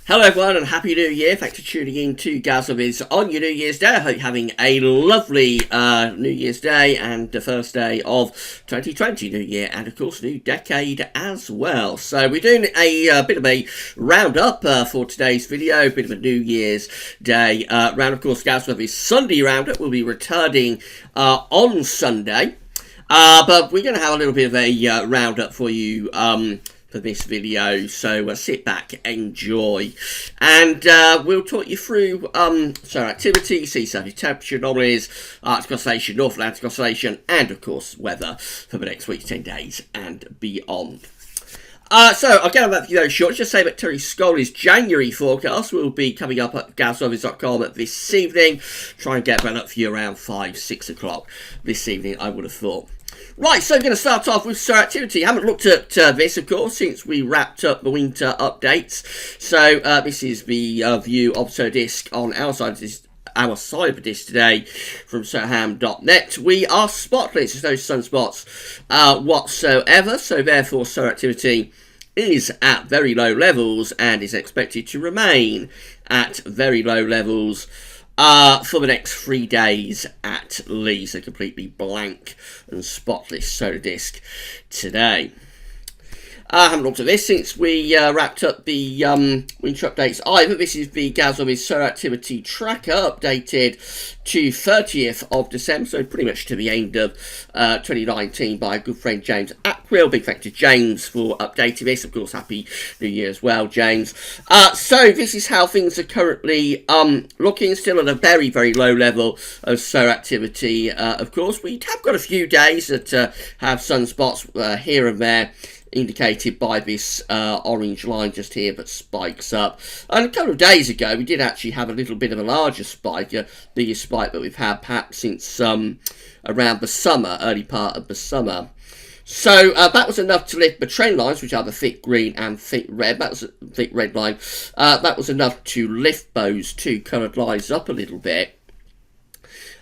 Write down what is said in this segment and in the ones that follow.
Hello everyone and Happy New Year. Thanks for tuning in to Gazzaviz on your New Year's Day. I hope you're having a lovely New Year's Day and the first day of 2020 New Year and of course new decade as well. So we're doing a bit of a roundup for today's video, a bit of a New Year's Day round. Of course, Gazzaviz Sunday roundup will be returning on Sunday. But we're going to have a little bit of a roundup for you for this video, so sit back, enjoy, and we'll talk you through solar activity, sea surface temperature anomalies, Arctic oscillation, North Atlantic oscillation, and of course weather for the next week, 10 days and beyond. So I'll get on that video short. Just say that Terry Scully's January forecast will be coming up at gazzaviz.com this evening. Try and get that up for you around 5-6 o'clock this evening, I would have thought. Right, so we're going to start off with solar activity. I haven't looked at this, of course, since we wrapped up the winter updates. So this is the view of solar disk on our side of this. Our cyber disk today from solarham.net. We are spotless, there's no sunspots whatsoever, so therefore solar activity is at very low levels and is expected to remain at very low levels for the next 3 days at least. A completely blank and spotless solar disk today. I haven't looked at this since we wrapped up the winter updates either. This is the Gazzaviz solar activity tracker updated to 30th of December, so pretty much to the end of 2019 by a good friend James Atwill. Big thanks to James for updating this. Of course, Happy New Year as well, James. So this is how things are currently looking, still at a very, very low level of solar activity. Of course, we have got a few days that have sunspots here and there, indicated by this orange line just here that spikes up. And a couple of days ago we did actually have a little bit of a larger spike, a bigger spike that we've had perhaps since around the summer, early part of the summer. So that was enough to lift the trend lines, which are the thick green and thick red. That was a thick red line. That was enough to lift those two coloured lines up a little bit.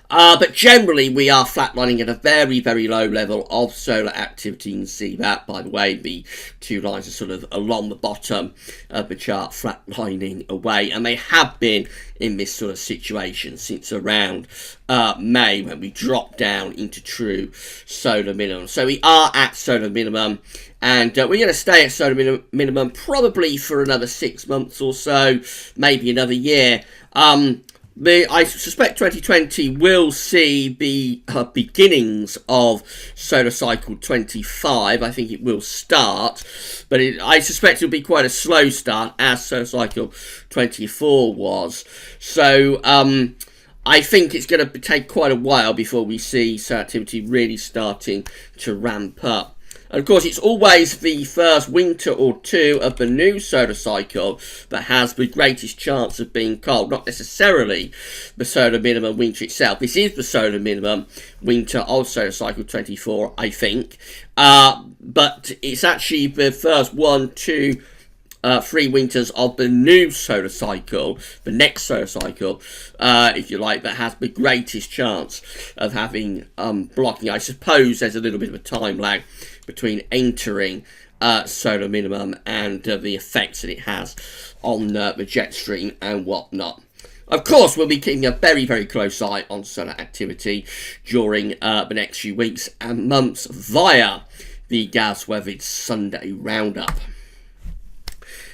But generally, we are flatlining at a very, very low level of solar activity. You can see that, by the way, the two lines are sort of along the bottom of the chart, flatlining away. And they have been in this sort of situation since around May, when we dropped down into true solar minimum. So we are at solar minimum, and we're going to stay at solar minimum probably for another 6 months or so, maybe another year. I suspect 2020 will see the beginnings of solar cycle 25. I think it will start, but I suspect it'll be quite a slow start, as solar cycle 24 was. So I think it's going to take quite a while before we see solar activity really starting to ramp up. And of course, it's always the first winter or two of the new solar cycle that has the greatest chance of being cold, not necessarily the solar minimum winter itself. This is the solar minimum winter of solar cycle 24, I think. But it's actually the first 1, 2, 3 winters of the new solar cycle, the next solar cycle, if you like, that has the greatest chance of having blocking. I suppose there's a little bit of a time lag between entering solar minimum and the effects that it has on the jet stream and whatnot. Of course, we'll be keeping a very, very close eye on solar activity during the next few weeks and months via the Gazzaviz Sunday Roundup.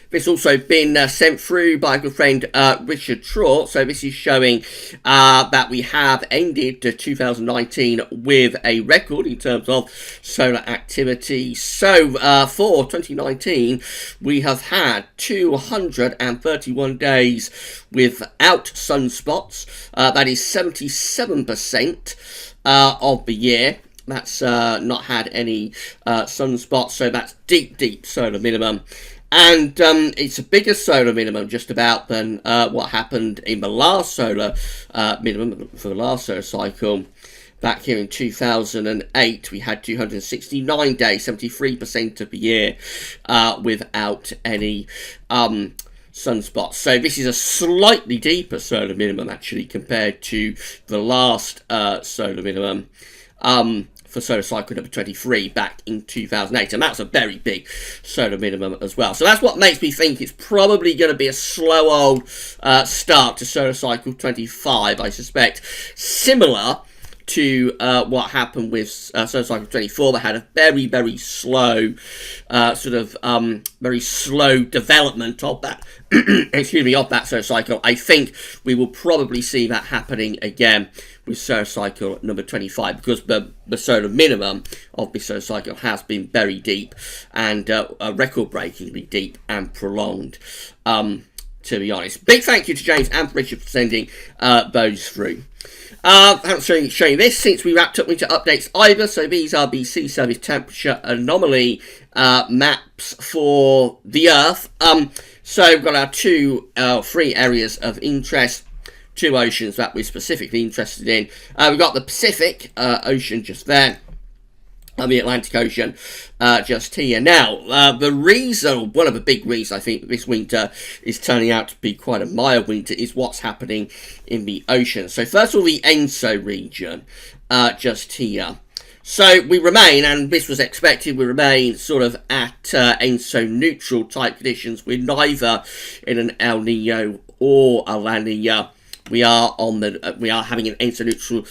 This also been sent through by a good friend Richard Trott. So this is showing that we have ended 2019 with a record in terms of solar activity. So for 2019, we have had 231 days without sunspots. That is 77% of the year. That's not had any sunspots. So that's deep, deep solar minimum. And it's a bigger solar minimum just about than what happened in the last solar minimum for the last solar cycle. Back here in 2008, we had 269 days, 73% of the year without any sunspots. So this is a slightly deeper solar minimum actually compared to the last solar minimum. for solar cycle number 23 back in 2008, and that's a very big solar minimum as well. So that's what makes me think it's probably going to be a slow old start to solar cycle 25, I suspect, similar to what happened with solar cycle 24. That had a very, very slow very slow development of that excuse me, of that solar cycle. I think we will probably see that happening again with solar cycle number 25, because the solar minimum of this solar cycle has been very deep and record-breakingly deep and prolonged, to be honest. Big thank you to James and Richard for sending those through. I haven't shown you this since we wrapped up winter updates either, so these are the sea surface temperature anomaly maps for the Earth. So we've got our three areas of interest, two oceans that we're specifically interested in. We've got the Pacific Ocean just there, and the Atlantic Ocean just here. Now, one of the big reasons I think this winter is turning out to be quite a mild winter is what's happening in the ocean. So first of all, the ENSO region just here. So we remain, and this was expected, we remain sort of at ENSO neutral type conditions. We're neither in an El Nino or a La Nina. We are having an ENSO neutral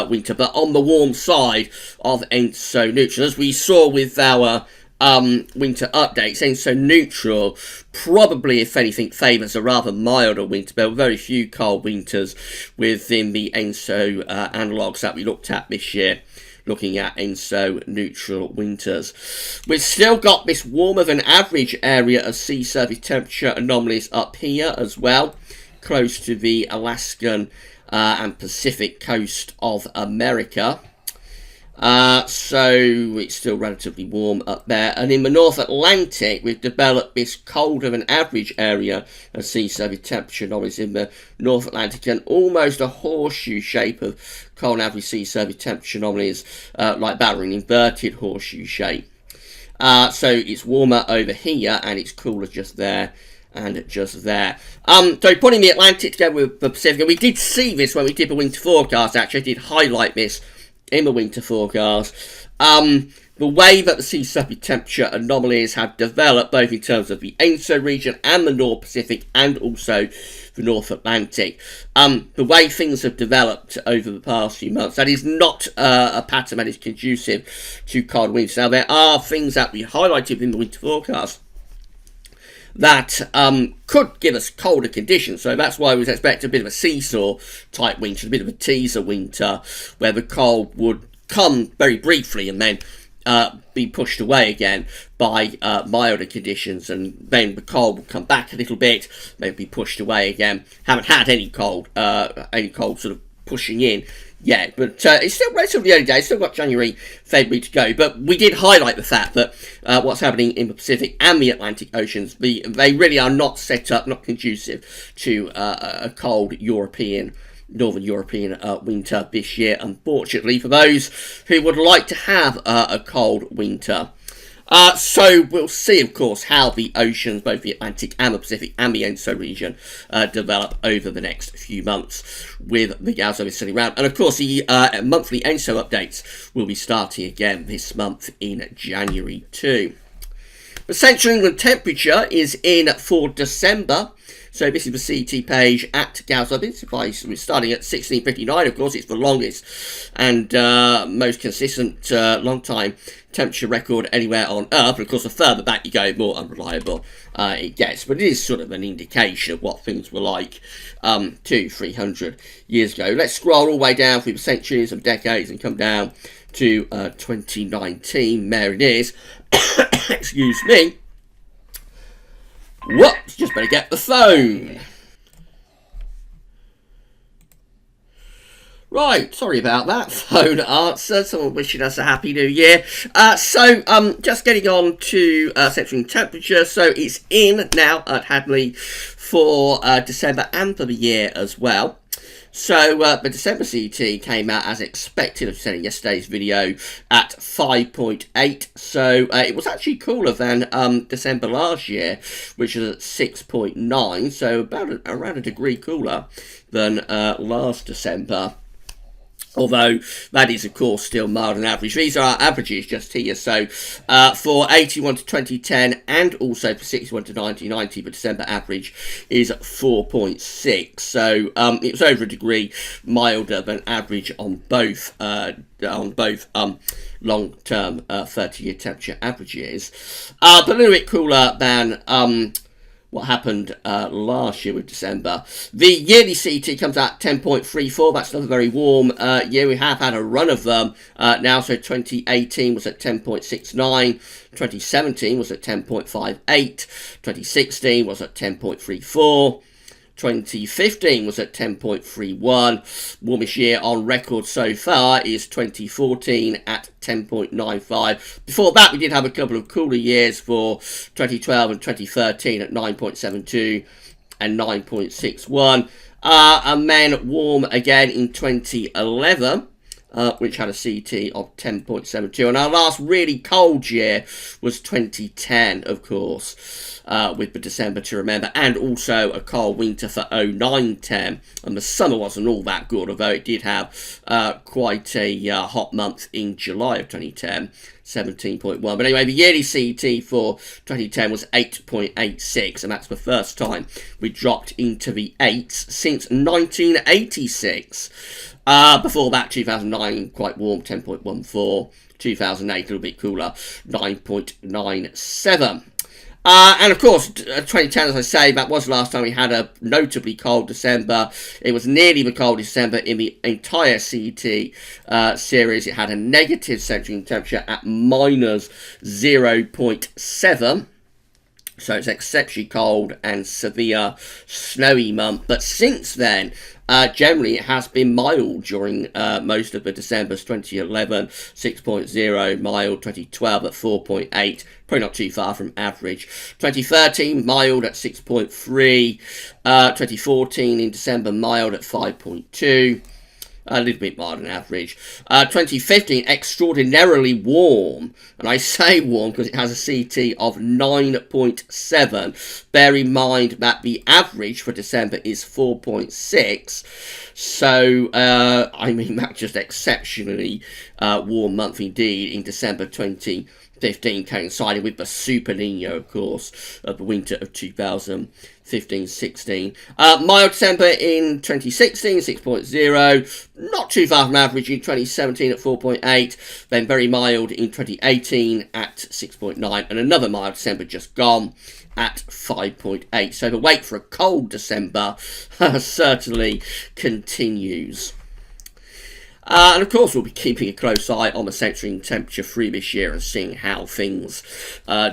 winter, but on the warm side of ENSO neutral. As we saw with our winter updates, ENSO neutral probably, if anything, favours a rather milder winter. There were very few cold winters within the ENSO analogues that we looked at this year, looking at ENSO neutral winters. We've still got this warmer than average area of sea surface temperature anomalies up here as well, close to the Alaskan and Pacific coast of America. So it's still relatively warm up there. And in the North Atlantic, we've developed this colder than average area of sea surface temperature anomalies in the North Atlantic, and almost a horseshoe shape of cold and average sea surface temperature anomalies like that, or an inverted horseshoe shape. So it's warmer over here and it's cooler just there and just there. So putting the Atlantic together with the Pacific, and we did see this when we did the winter forecast. Actually, I did highlight this in the winter forecast. The way that the sea surface temperature anomalies have developed, both in terms of the ENSO region and the North Pacific, and also the North Atlantic. The way things have developed over the past few months, that is not a pattern that is conducive to cold winters. Now, there are things that we highlighted in the winter forecast that could give us colder conditions. So that's why we was expecting a bit of a seesaw type winter, a bit of a teaser winter, where the cold would come very briefly and then be pushed away again by milder conditions, and then the cold will come back a little bit, maybe be pushed away again. Haven't had any cold sort of pushing in yet, but it's still relatively early days. Still got January, February to go, but we did highlight the fact that what's happening in the Pacific and the Atlantic Oceans, they really are not set up, not conducive to a cold Northern European winter this year, unfortunately, for those who would like to have a cold winter. So we'll see, of course, how the oceans, both the Atlantic and the Pacific and the ENSO region, develop over the next few months with the Gazo sitting around. And of course, the monthly ENSO updates will be starting again this month in January too. The Central England temperature is in for December. So this is the CET page at Gazo. We're starting at 1659, of course, it's the longest and most consistent long time temperature record anywhere on Earth. But of course, the further back you go, the more unreliable it gets. But it is sort of an indication of what things were like 200-300 years ago. Let's scroll all the way down through the centuries and decades and come down to 2019. There it is. Excuse me. Whoops, just better get the phone. Right, sorry about that. Phone answer. Someone wishing us a happy new year. Just getting on to central temperature. So it's in now at Hadley for December and for the year as well. So the December CT came out as expected, I said in yesterday's video, at 5.8. So it was actually cooler than December last year, which was at 6.9. So around a degree cooler than last December. Although that is, of course, still mild and average. These are our averages just here. So for 81 to 2010 and also for 61 to 1990, the December average is 4.6. So it was over a degree milder than average on both long-term 30-year temperature averages. But a little bit cooler than what happened last year with December. The yearly CT comes out 10.34. That's not a very warm year. We have had a run of them now. So 2018 was at 10.69. 2017 was at 10.58. 2016 was at 10.34. 2015 was at 10.31. Warmest year on record so far is 2014 at 10.95. Before that, we did have a couple of cooler years for 2012 and 2013 at 9.72 and 9.61. And then warm again in 2011. Which had a CT of 10.72. And our last really cold year was 2010, of course, with the December to remember, and also a cold winter for 09-10. And the summer wasn't all that good, although it did have quite a hot month in July of 2010, 17.1. But anyway, the yearly CT for 2010 was 8.86, and that's the first time we dropped into the 8s since 1986. Before that, 2009, quite warm, 10.14. 2008, a little bit cooler, 9.97. And of course, 2010, as I say, that was the last time we had a notably cold December. It was nearly the coldest December in the entire CT series. It had a negative central temperature at minus 0.7. So it's exceptionally cold and severe snowy month. But since then, generally it has been mild during most of the Decembers. 2011, 6.0, mild. 2012 at 4.8, probably not too far from average. 2013, mild at 6.3. 2014 in December, mild at 5.2. A little bit more than average. 2015, extraordinarily warm. And I say warm because it has a CT of 9.7. Bear in mind that the average for December is 4.6. So, I mean, that's just exceptionally warm month indeed in December 2015, coinciding with the Super Nino, of course, of the winter of 2015-16. Mild December in 2016, 6.0. Not too far from average in 2017 at 4.8. Then very mild in 2018 at 6.9. And another mild December just gone at 5.8. So the wait for a cold December certainly continues. And of course, we'll be keeping a close eye on the central temperature through this year and seeing how things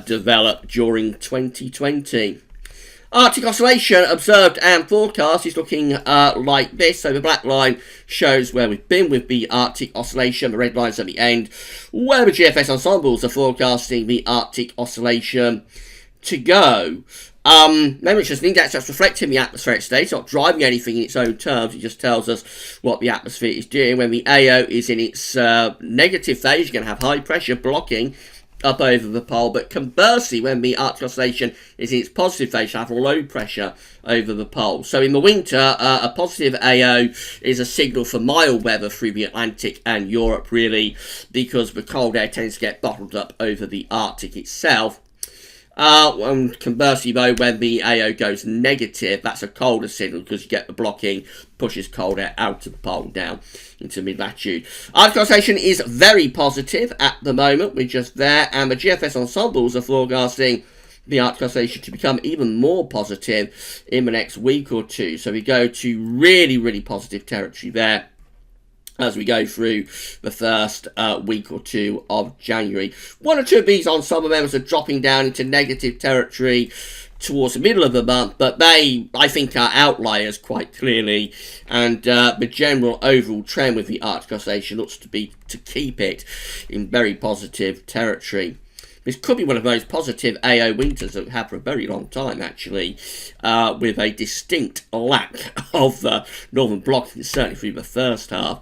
develop during 2020. Arctic oscillation observed and forecast is looking like this. So the black line shows where we've been with the Arctic oscillation. The red line's at the end, where the GFS ensembles are forecasting the Arctic oscillation to go. Remember, it's just an index that's reflecting the atmospheric state. It's not driving anything in its own terms. It just tells us what the atmosphere is doing. When the AO is in its negative phase, you're going to have high pressure blocking up over the pole. But conversely, when the Arctic oscillation is in its positive phase, you have low pressure over the pole. So in the winter, a positive AO is a signal for mild weather through the Atlantic and Europe, really, because the cold air tends to get bottled up over the Arctic itself. And conversely, though, when the AO goes negative, that's a colder signal because you get the blocking, pushes cold air out of the pole down into mid-latitude. Arctic oscillation is very positive at the moment. We're just there, and the GFS ensembles are forecasting the Arctic oscillation to become even more positive in the next week or two. So we go to really, really positive territory there as we go through the first week or two of January. One or two of these ensemble members are dropping down into negative territory towards the middle of the month, but they, I think, are outliers quite clearly, and the general overall trend with the Arctic oscillation looks to be to keep it in very positive territory. This could be one of those positive AO winters that we've had for a very long time, actually, with a distinct lack of northern blocking, certainly through the first half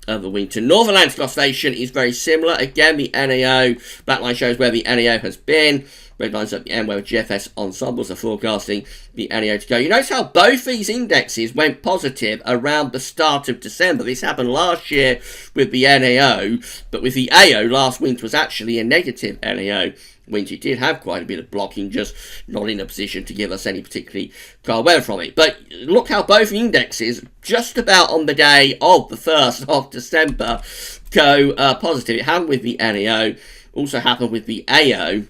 of the winter. North Atlantic oscillation is very similar. Again, the NAO, black line shows where the NAO has been. Red lines at the end where GFS ensembles are forecasting the NAO to go. You notice how both these indexes went positive around the start of December. This happened last year with the NAO, but with the AO, last winter was actually a negative NAO. Winter did have quite a bit of blocking, just not in a position to give us any particularly cold weather from it. But look how both indexes, just about on the day of the 1st of December, go positive. It happened with the NAO, also happened with the AO.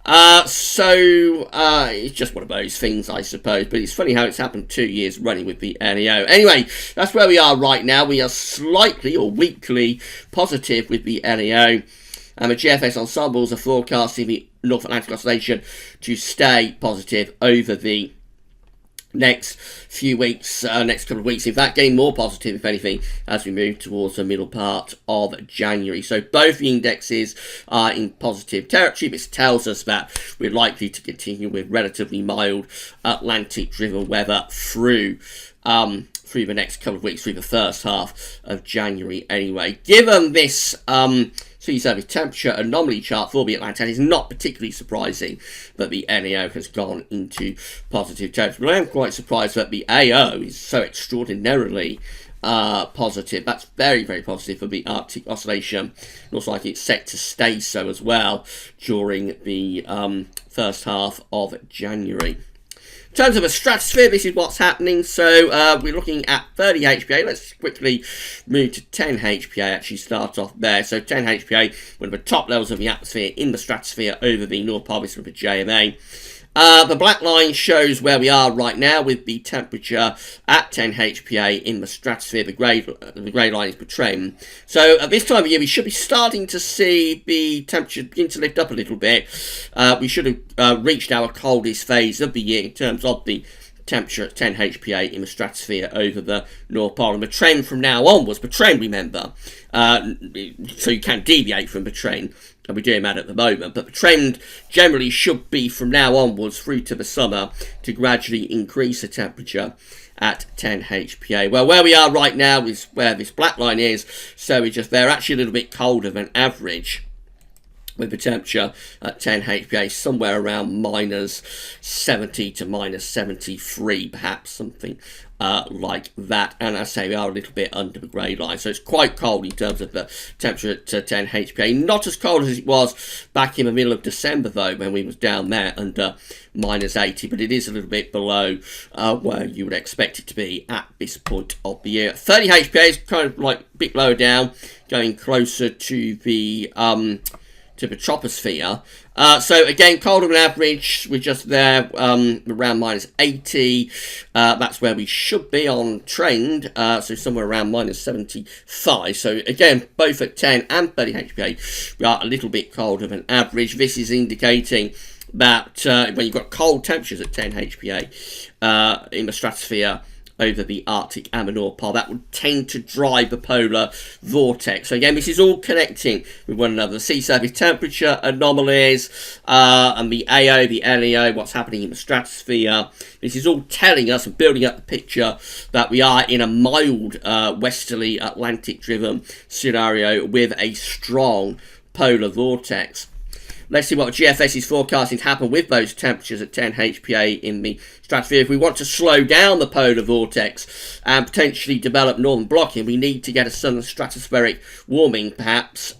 It's just one of those things, I suppose, but it's funny how it's happened 2 years running with the NAO. Anyway, that's where we are right now. We are slightly or weakly positive with the NAO, and the GFS ensembles are forecasting the North Atlantic oscillation to stay positive over the next few weeks, next couple of weeks. In fact, getting more positive, if anything, as we move towards the middle part of January. So both the indexes are in positive territory. This tells us that we're likely to continue with relatively mild Atlantic-driven weather through the next couple of weeks, through the first half of January anyway. Given this sea surface temperature anomaly chart for the Atlantic, it's not particularly surprising that the NAO has gone into positive territory. But I am quite surprised that the AO is so extraordinarily positive. That's very, very positive for the Arctic oscillation. Looks like it's set to stay so as well during the first half of January. In terms of a stratosphere, this is what's happening. So we're looking at 30 HPA. Let's quickly move to 10 HPA, actually start off there. So 10 HPA, one of the top levels of the atmosphere in the stratosphere over the North Pole of the JMA. The black line shows where we are right now with the temperature at 10 HPA in the stratosphere. The grey line is portraying. So at this time of year, we should be starting to see the temperature begin to lift up a little bit. We should have reached our coldest phase of the year in terms of the temperature at 10 HPA in the stratosphere over the North Pole. And the trend from now onwards, the trend, remember, so you can deviate from the trend, and we're doing that at the moment, but the trend generally should be from now onwards through to the summer to gradually increase the temperature at 10 HPA. Well, where we are right now is where this black line is, so they're actually a little bit colder than average, with the temperature at 10 HPA somewhere around minus 70 to minus 73, perhaps, something like that. And as I say, we are a little bit under the grey line, so it's quite cold in terms of the temperature at 10 HPA. Not as cold as it was back in the middle of December, though, when we was down there under minus 80, but it is a little bit below where you would expect it to be at this point of the year. 30 HPA is kind of like a bit lower down, going closer to the troposphere. So again, colder than average. We're just there around minus 80. That's where we should be on trend. So somewhere around minus 75. So again, both at 10 and 30 HPA, we are a little bit colder than average. This is indicating that when you've got cold temperatures at 10 HPA in the stratosphere over the Arctic and the North Pole, that would tend to drive the polar vortex. So again, this is all connecting with one another. The sea surface temperature anomalies and the AO, the NAO, what's happening in the stratosphere. This is all telling us and building up the picture that we are in a mild westerly Atlantic-driven scenario with a strong polar vortex. Let's see what GFS is forecasting to happen with those temperatures at 10 HPA in the stratosphere. If we want to slow down the polar vortex and potentially develop northern blocking, we need to get a southern stratospheric warming, perhaps.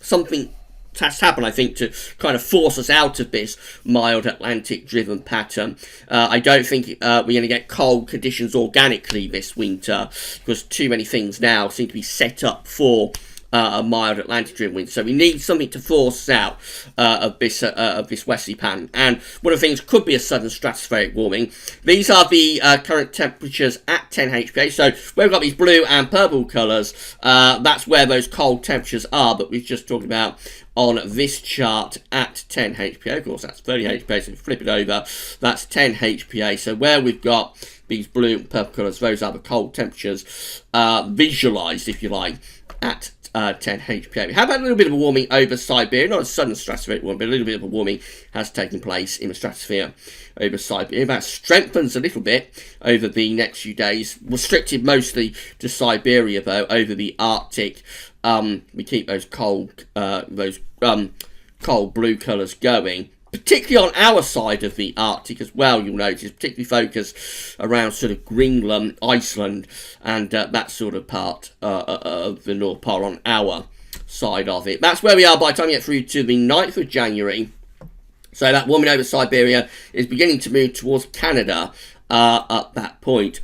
Something has to happen, I think, to kind of force us out of this mild Atlantic-driven pattern. I don't think we're going to get cold conditions organically this winter, because too many things now seem to be set up for a mild Atlantic-driven winter. So we need something to force us out of this westerly pattern. And one of the things could be a sudden stratospheric warming. These are the current temperatures at 10 HPA. So where we've got these blue and purple colours, that's where those cold temperatures are that we've just talked about on this chart at 10 HPA. Of course, that's 30 HPA, so if you flip it over, that's 10 HPA. So where we've got these blue and purple colours, those are the cold temperatures visualised, if you like, at 10 HPA. We have had a little bit of a warming over Siberia, not a sudden stratospheric warming, but a little bit of a warming has taken place in the stratosphere over Siberia. That strengthens a little bit over the next few days, restricted mostly to Siberia though. Over the Arctic, we keep those cold blue colours going, particularly on our side of the Arctic as well. You'll notice particularly focused around sort of Greenland, Iceland, and that sort of part of the North Pole on our side of it. That's where we are by the time you get through to the 9th of January. So that warming over Siberia is beginning to move towards Canada at that point.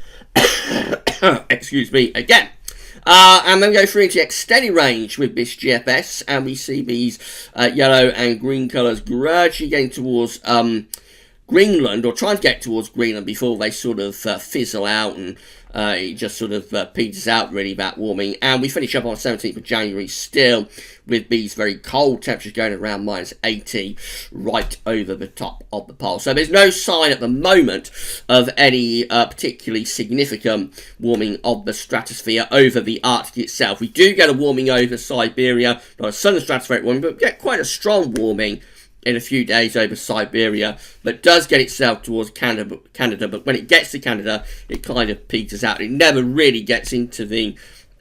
Excuse me again. And then we go through into extended range with this GFS, and we see these yellow and green colours gradually getting towards Greenland, or trying to get towards Greenland before they sort of fizzle out, and it just sort of peters out really, that warming. And we finish up on the 17th of January still with these very cold temperatures going around -80 right over the top of the pole. So there's no sign at the moment of any particularly significant warming of the stratosphere over the Arctic itself. We do get a warming over Siberia, not a sudden stratospheric warming, but we get quite a strong warming in a few days over Siberia that does get itself towards Canada, but when it gets to Canada, it kind of peters out. It never really gets into the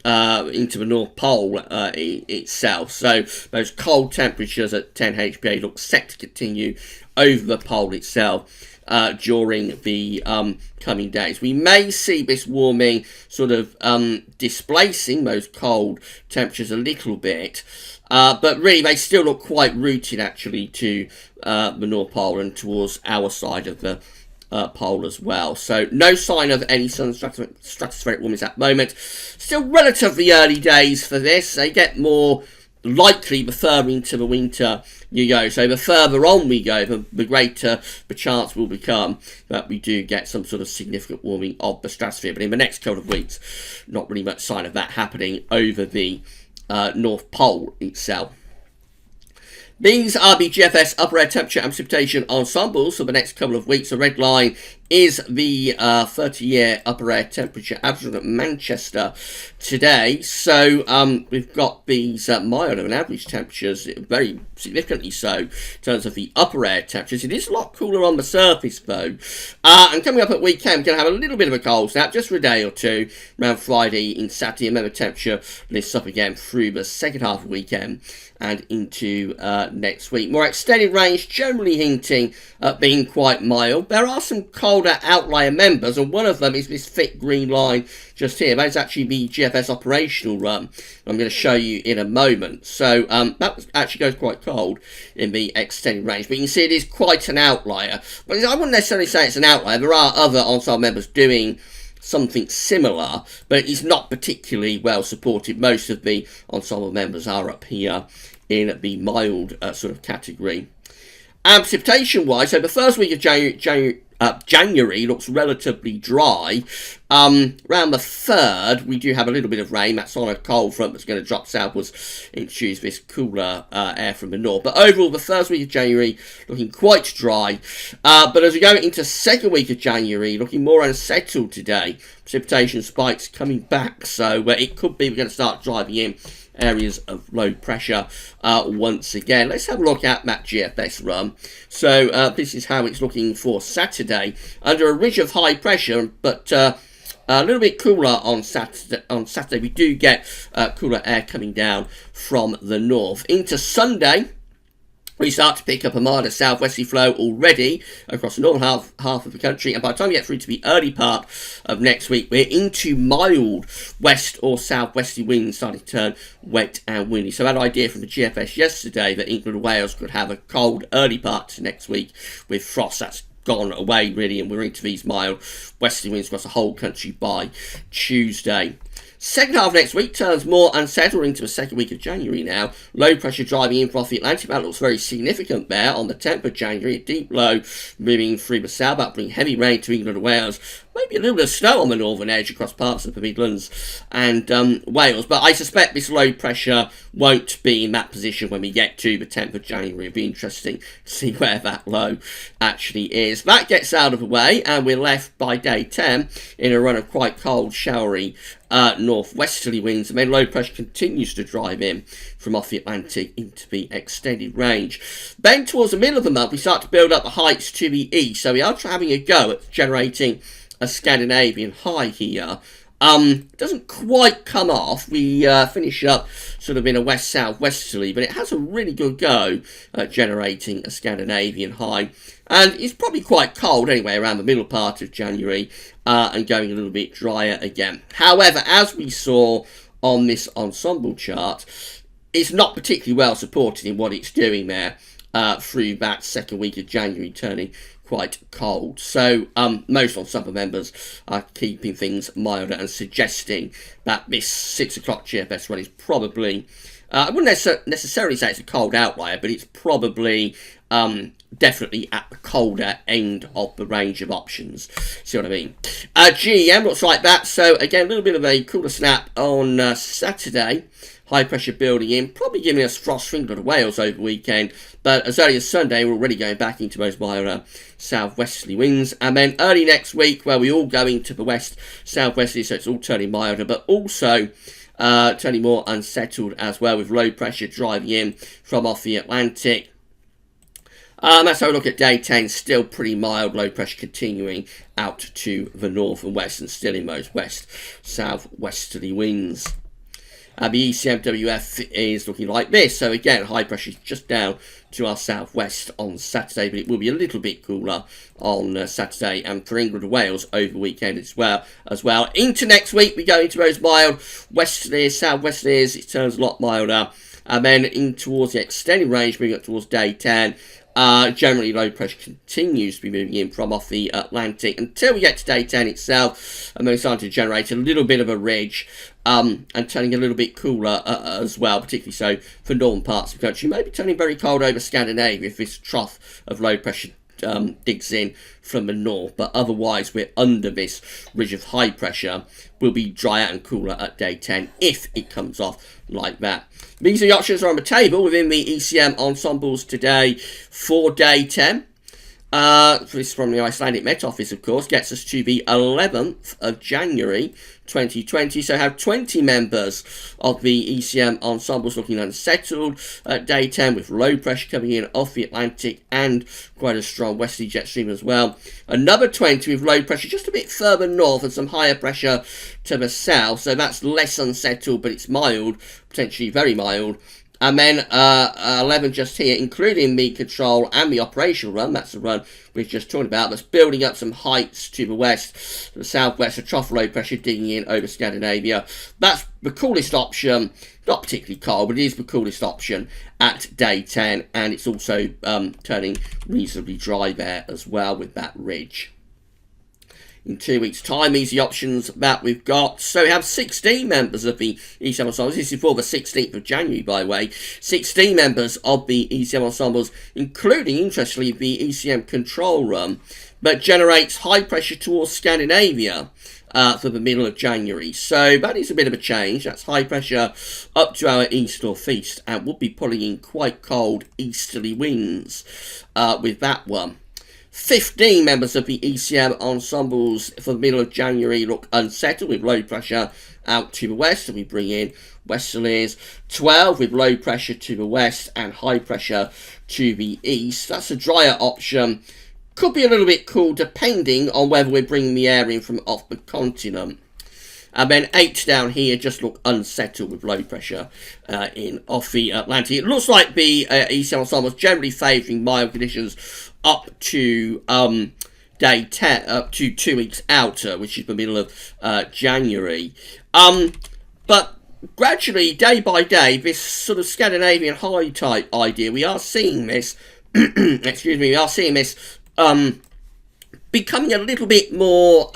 North Pole itself. So those cold temperatures at 10 HPA look set to continue over the pole itself during the coming days. We may see this warming sort of displacing those cold temperatures a little bit, but really they still look quite rooted actually to the North Pole and towards our side of the pole as well. So no sign of any sudden stratospheric warmings at the moment. Still relatively early days for this. They get more likely the further into the winter you go. So the further on we go, the greater the chance will become that we do get some sort of significant warming of the stratosphere. But in the next couple of weeks, not really much sign of that happening over the North Pole itself. These are the GFS upper air temperature and precipitation ensembles for the next couple of weeks. The red line is the 30-year upper air temperature average at Manchester today. So we've got these milder than average temperatures, very significantly so in terms of the upper air temperatures. It is a lot cooler on the surface though. And coming up at weekend, we're going to have a little bit of a cold snap just for a day or two around Friday and Saturday, and then the temperature lifts up again through the second half of the weekend and into next week. More extended range, generally hinting at being quite mild. There are some colder outlier members, and one of them is this thick green line just here. That is actually the GFS operational run. I'm going to show you in a moment. So that actually goes quite cold in the extended range, but you can see it is quite an outlier. But I wouldn't necessarily say it's an outlier. There are other ensemble members doing something similar, but it's not particularly well supported. Most of the ensemble members are up here in the mild sort of category. And precipitation wise, so the first week of January looks relatively dry. Around the 3rd, we do have a little bit of rain. That's on a cold front that's going to drop southwards, introduce this cooler air from the north. But overall, the first week of January looking quite dry. But as we go into second week of January, looking more unsettled today. Precipitation spikes coming back, so it could be we're going to start driving in areas of low pressure once again. Let's have a look at that GFS run. So this is how it's looking for Saturday. Under a ridge of high pressure, but a little bit cooler on Saturday. We do get cooler air coming down from the north. Into Sunday, we start to pick up a milder southwesterly flow already across the northern half of the country, and by the time we get through to the early part of next week, we're into mild west or southwesterly winds starting to turn wet and windy. So that idea from the GFS yesterday that England and Wales could have a cold early part to next week with frost, that's gone away really, and we're into these mild westerly winds across the whole country by Tuesday. Second half of next week turns more unsettled into the second week of January now. Low pressure driving in from the Atlantic. That looks very significant there on the 10th of January. A deep low moving through the south, that bring heavy rain to England and Wales. Maybe a little bit of snow on the northern edge across parts of the Midlands and Wales. But I suspect this low pressure won't be in that position when we get to the 10th of January. It'll be interesting to see where that low actually is. That gets out of the way, and we're left by day 10 in a run of quite cold, showery northwesterly winds, and then low pressure continues to drive in from off the Atlantic into the extended range. Then towards the middle of the month, we start to build up the heights to the east, so we are having a go at generating a Scandinavian high here. Doesn't quite come off. We finish up sort of in a west-south-westerly, but it has a really good go at generating a Scandinavian high. And it's probably quite cold anyway around the middle part of January and going a little bit drier again. However, as we saw on this ensemble chart, it's not particularly well supported in what it's doing there through that second week of January, turning quite cold. So most ensemble members are keeping things milder and suggesting that this 6 o'clock GFS run is probably, I wouldn't necessarily say it's a cold outlier, but it's probably definitely at the colder end of the range of options. See what I mean? GEM looks like that. So again, a little bit of a cooler snap on Saturday. High pressure building in, probably giving us frost for England and Wales over the weekend. But as early as Sunday, we're already going back into those milder southwesterly winds. And then early next week, where we all go into the west southwesterly, so it's all turning milder, but also turning more unsettled as well, with low pressure driving in from off the Atlantic. Let's have a look at day 10, still pretty mild, low pressure continuing out to the north and west, and still in those west southwesterly winds. The ECMWF is looking like this. So again, high pressure is just down to our southwest on Saturday, but it will be a little bit cooler on Saturday and for England and Wales over the weekend as well. Into next week, we go into those mild westerlies, southwesterlies. It turns a lot milder. And then in towards the extended range, moving up towards day 10. Generally, low pressure continues to be moving in from off the Atlantic until we get to day 10 itself, and then starting to generate a little bit of a ridge and turning a little bit cooler as well, particularly so for northern parts of the country. Maybe turning very cold over Scandinavia if this trough of low pressure digs in from the north, but otherwise we're under this ridge of high pressure. Will be drier and cooler at day 10 if it comes off like that. These are the options are on the table within the ECM ensembles today for day 10. This is from the Icelandic Met Office, of course, gets us to the 11th of January 2020. So have 20 members of the ECM ensembles looking unsettled at day 10, with low pressure coming in off the Atlantic and quite a strong westerly jet stream as well. Another 20 with low pressure just a bit further north and some higher pressure to the south. So that's less unsettled, but it's mild, potentially very mild. And then 11 just here, including the control and the operational run. That's the run we've just talked about. That's building up some heights to the west, the southwest, a trough low pressure digging in over Scandinavia. That's the coolest option. Not particularly cold, but it is the coolest option at day 10. And it's also turning reasonably dry there as well with that ridge. In 2 weeks' time, these are the options that we've got. So we have 16 members of the ECM ensembles. This is for the 16th of January, by the way. 16 members of the ECM ensembles, including, interestingly, the ECM control run, but generates high pressure towards Scandinavia for the middle of January. So that is a bit of a change. That's high pressure up to our east-northeast, and we'll be pulling in quite cold easterly winds with that one. 15 members of the ECM ensembles for the middle of January look unsettled with low pressure out to the west, and we bring in westerlies. 12 with low pressure to the west and high pressure to the east. That's a drier option. Could be a little bit cool depending on whether we're bringing the air in from off the continent. And then 8 down here just look unsettled with low pressure in off the Atlantic. It looks like the ECM ensemble is generally favouring mild conditions up to day 10, up to 2 weeks out, which is the middle of January. But gradually, day by day, this sort of Scandinavian high type idea, we are seeing this, excuse me, we are seeing this becoming a little bit more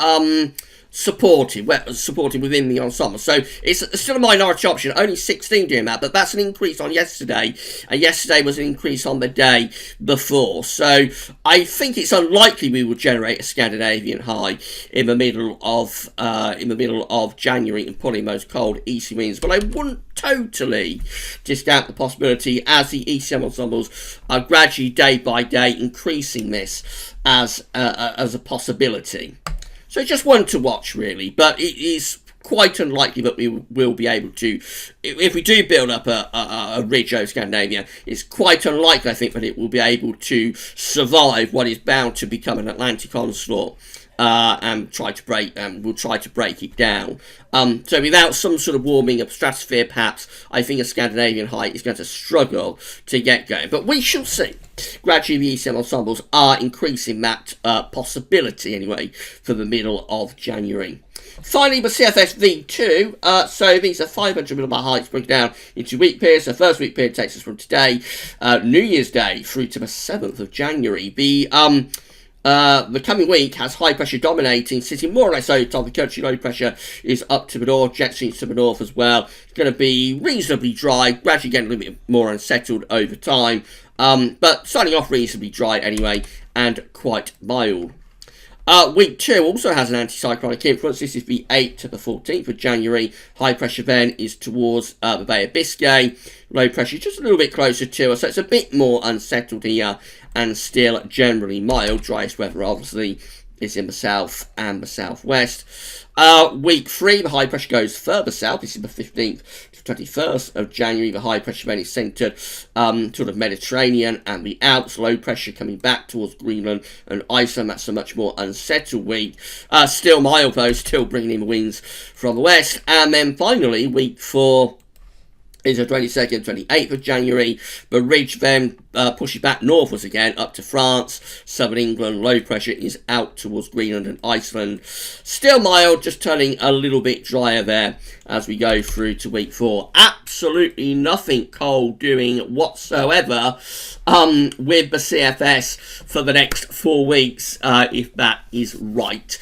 supported within the ensemble. So it's still a minority option, only 16 doing that, but that's an increase on yesterday, and yesterday was an increase on the day before. So I think it's unlikely we will generate a Scandinavian high in the middle of January and pull in those cold easy winds, but I wouldn't totally discount the possibility as the ECM ensembles are gradually day by day increasing this as a possibility. So just one to watch, really, but it is quite unlikely that we will be able to, if we do build up a ridge over Scandinavia, it's quite unlikely, I think, that it will be able to survive what is bound to become an Atlantic onslaught. And we'll try to break it down. So without some sort of warming of stratosphere, perhaps, I think a Scandinavian high is going to struggle to get going. But we shall see. Gradually, the ECM ensembles are increasing that possibility, anyway, for the middle of January. Finally, with CFS V2, so these are 500 millibar heights broken down into week periods. The first week period takes us from today, New Year's Day, through to the 7th of January. The coming week has high pressure dominating, sitting more or less over top of the country. Low pressure is up to the north, jet streams to the north as well. It's going to be reasonably dry, gradually getting a little bit more unsettled over time, but starting off reasonably dry anyway, and quite mild. Week 2 also has an anticyclonic influence. This is the 8th to the 14th of January. High pressure then is towards the Bay of Biscay. Low pressure just a little bit closer to us, so it's a bit more unsettled here and still generally mild. Driest weather, obviously, is in the south and the southwest. Week 3, the high pressure goes further south. This is the 15th to 21st of January. The high pressure then is centred sort of Mediterranean and the Alps. Low pressure coming back towards Greenland and Iceland. That's a much more unsettled week. Still mild though, still bringing in the winds from the west. And then finally, week 4 is the 22nd, 28th of January. The ridge then pushes back northwards again up to France, southern England. Low pressure is out towards Greenland and Iceland. Still mild, just turning a little bit drier there as we go through to week 4. Absolutely nothing cold doing whatsoever with the CFS for the next 4 weeks, if that is right.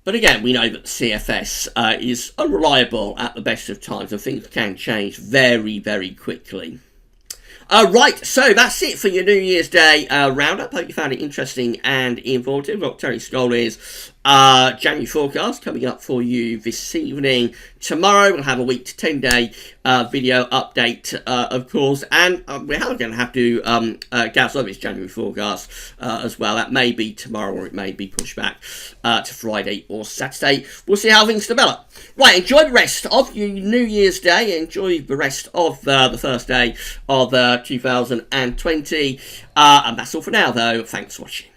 But again, we know that CFS is unreliable at the best of times, and things can change very, very quickly. Right, so that's it for your New Year's Day roundup. Hope you found it interesting and informative. Look, Terry Scoley's January forecast coming up for you this evening. Tomorrow we'll have a week to 10-day video update, of course, and we're going to have to gas over its January forecast as well. That may be tomorrow, or it may be pushed back to Friday or Saturday. We'll see how things develop. Right, enjoy the rest of your New Year's Day. Enjoy the rest of the first day of 2020. And that's all for now, though. Thanks for watching.